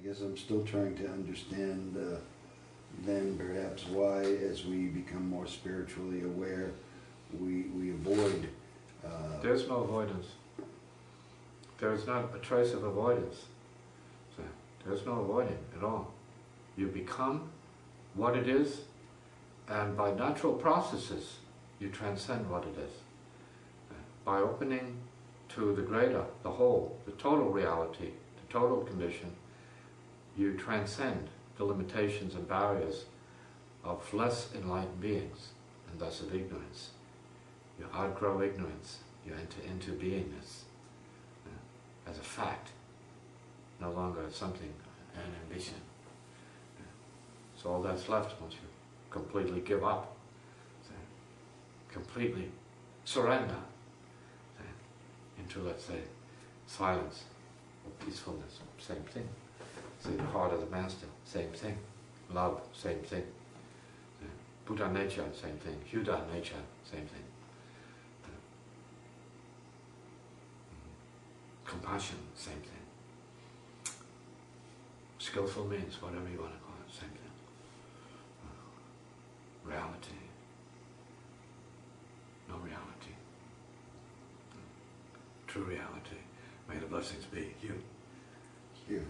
guess I'm still trying to understand then perhaps why, as we become more spiritually aware, we avoid. There's no avoidance. There is not a trace of avoidance. So there's no avoiding at all. You become what it is, and by natural processes, you transcend what it is. By opening to the greater, the whole, the total reality, the total condition, you transcend the limitations and barriers of less enlightened beings, and thus of ignorance. You outgrow ignorance, you enter into beingness as a fact, no longer as something, an ambition. So all that's left once you completely give up, completely surrender into, let's say, silence or peacefulness, same thing. Say the heart of the master, same thing. Love, same thing. Buddha nature, same thing. Huda nature, same thing. Compassion, same thing. Skillful means, whatever you want to call it, same thing. Reality. No reality. True reality. May the blessings be you. You.